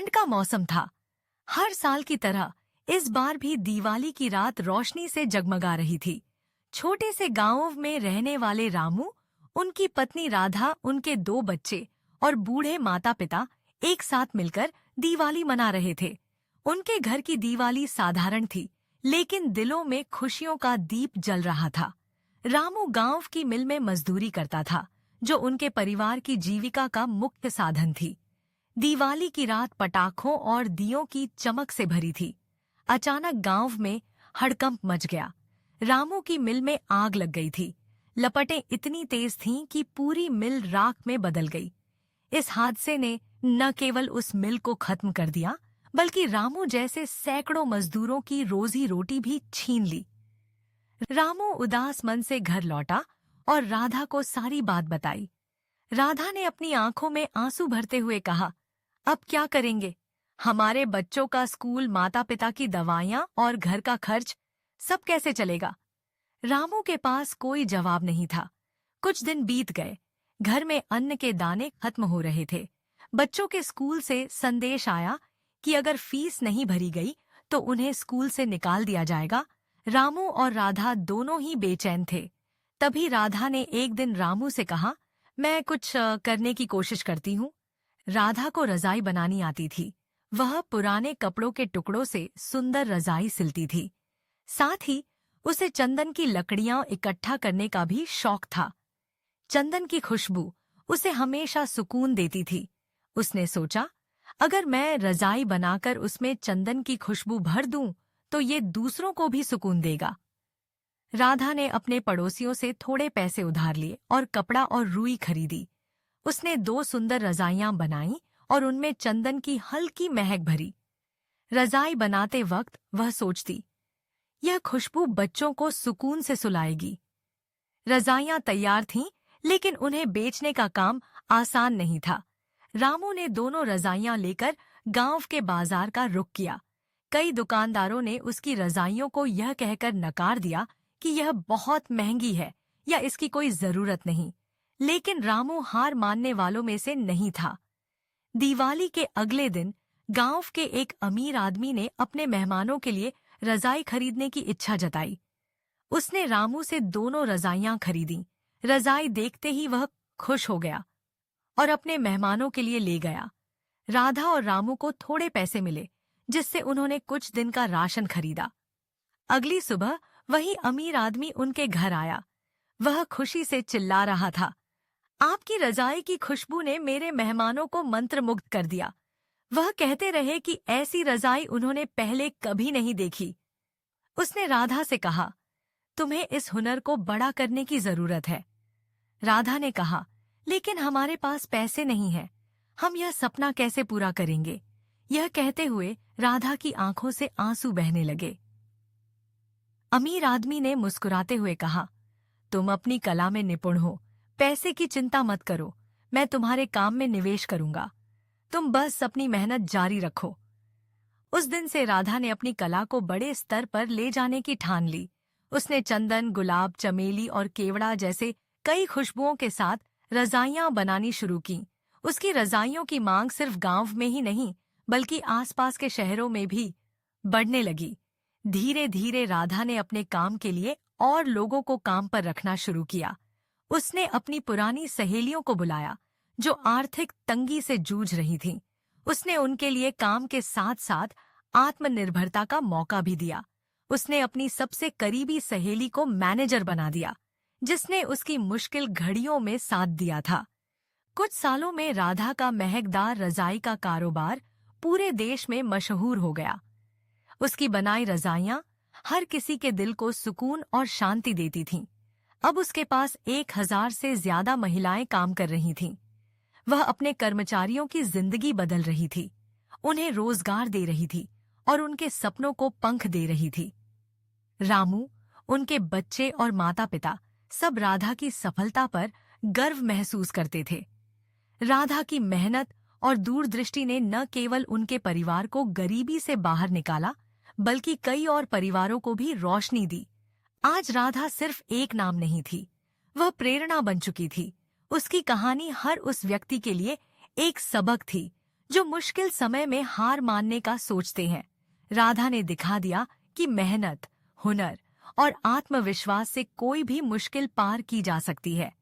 ठंड का मौसम था। हर साल की तरह इस बार भी दिवाली की रात रोशनी से जगमगा रही थी। छोटे से गांव में रहने वाले रामू, उनकी पत्नी राधा, उनके 2 बच्चे और बूढ़े माता पिता एक साथ मिलकर दिवाली मना रहे थे। उनके घर की दिवाली साधारण थी, लेकिन दिलों में खुशियों का दीप जल रहा था। रामू गांव की मिल में मजदूरी करता था, जो उनके परिवार की जीविका का मुख्य साधन थी। दिवाली की रात पटाखों और दियों की चमक से भरी थी। अचानक गांव में हड़कंप मच गया। रामू की मिल में आग लग गई थी। लपटें इतनी तेज थीं कि पूरी मिल राख में बदल गई। इस हादसे ने न केवल उस मिल को खत्म कर दिया, बल्कि रामू जैसे सैकड़ों मजदूरों की रोजी रोटी भी छीन ली। रामू उदास मन से घर लौटा और राधा को सारी बात बताई। राधा ने अपनी आंखों में आंसू भरते हुए कहा, अब क्या करेंगे? हमारे बच्चों का स्कूल, माता पिता की दवाइयां और घर का खर्च, सब कैसे चलेगा? रामू के पास कोई जवाब नहीं था। कुछ दिन बीत गए। घर में अन्न के दाने खत्म हो रहे थे। बच्चों के स्कूल से संदेश आया कि अगर फीस नहीं भरी गई तो उन्हें स्कूल से निकाल दिया जाएगा। रामू और राधा दोनों ही बेचैन थे। तभी राधा ने एक दिन रामू से कहा, मैं कुछ करने की कोशिश करती हूँ। राधा को रजाई बनानी आती थी। वह पुराने कपड़ों के टुकड़ों से सुंदर रजाई सिलती थी। साथ ही उसे चंदन की लकड़ियां इकट्ठा करने का भी शौक था। चंदन की खुशबू उसे हमेशा सुकून देती थी। उसने सोचा, अगर मैं रजाई बनाकर उसमें चंदन की खुशबू भर दूं, तो ये दूसरों को भी सुकून देगा। राधा ने अपने पड़ोसियों से थोड़े पैसे उधार लिए और कपड़ा और रुई खरीदी। उसने 2 सुंदर रजाइयां बनाईं और उनमें चंदन की हल्की महक भरी। रजाई बनाते वक्त वह सोचती, यह खुशबू बच्चों को सुकून से सुलाएगी। रजाइयां तैयार थीं, लेकिन उन्हें बेचने का काम आसान नहीं था। रामू ने दोनों रजाइयां लेकर गांव के बाजार का रुख किया। कई दुकानदारों ने उसकी रजाइयों को यह कहकर नकार दिया कि यह बहुत महंगी है या इसकी कोई जरूरत नहीं। लेकिन रामू हार मानने वालों में से नहीं था। दिवाली के अगले दिन गांव के एक अमीर आदमी ने अपने मेहमानों के लिए रजाई खरीदने की इच्छा जताई। उसने रामू से दोनों रजाइयां खरीदी। रजाई देखते ही वह खुश हो गया और अपने मेहमानों के लिए ले गया। राधा और रामू को थोड़े पैसे मिले, जिससे उन्होंने कुछ दिन का राशन खरीदा। अगली सुबह वही अमीर आदमी उनके घर आया। वह खुशी से चिल्ला रहा था, आपकी रजाई की खुशबू ने मेरे मेहमानों को मंत्रमुग्ध कर दिया। वह कहते रहे कि ऐसी रजाई उन्होंने पहले कभी नहीं देखी। उसने राधा से कहा, तुम्हें इस हुनर को बड़ा करने की जरूरत है। राधा ने कहा, लेकिन हमारे पास पैसे नहीं हैं। हम यह सपना कैसे पूरा करेंगे? यह कहते हुए राधा की आंखों से आंसू बहने लगे। अमीर आदमी ने मुस्कुराते हुए कहा, तुम अपनी कला में निपुण हो, पैसे की चिंता मत करो, मैं तुम्हारे काम में निवेश करूंगा। तुम बस अपनी मेहनत जारी रखो। उस दिन से राधा ने अपनी कला को बड़े स्तर पर ले जाने की ठान ली। उसने चंदन, गुलाब, चमेली और केवड़ा जैसे कई खुशबुओं के साथ रजाइयां बनानी शुरू की। उसकी रजाइयों की मांग सिर्फ गांव में ही नहीं, बल्कि आसपास के शहरों में भी बढ़ने लगी। धीरे धीरे राधा ने अपने काम के लिए और लोगों को काम पर रखना शुरू किया। उसने अपनी पुरानी सहेलियों को बुलाया, जो आर्थिक तंगी से जूझ रही थीं। उसने उनके लिए काम के साथ साथ आत्मनिर्भरता का मौका भी दिया। उसने अपनी सबसे करीबी सहेली को मैनेजर बना दिया, जिसने उसकी मुश्किल घड़ियों में साथ दिया था। कुछ सालों में राधा का महकदार रजाई का कारोबार पूरे देश में मशहूर हो गया। उसकी बनाई रजाइयां हर किसी के दिल को सुकून और शांति देती थीं। अब उसके पास 1000 से ज्यादा महिलाएं काम कर रही थीं। वह अपने कर्मचारियों की जिंदगी बदल रही थी, उन्हें रोजगार दे रही थी और उनके सपनों को पंख दे रही थी। रामू, उनके बच्चे और माता पिता सब राधा की सफलता पर गर्व महसूस करते थे। राधा की मेहनत और दूरदृष्टि ने न केवल उनके परिवार को गरीबी से बाहर निकाला, बल्कि कई और परिवारों को भी रोशनी दी। आज राधा सिर्फ एक नाम नहीं थी, वह प्रेरणा बन चुकी थी। उसकी कहानी हर उस व्यक्ति के लिए एक सबक थी, जो मुश्किल समय में हार मानने का सोचते हैं। राधा ने दिखा दिया कि मेहनत, हुनर और आत्मविश्वास से कोई भी मुश्किल पार की जा सकती है।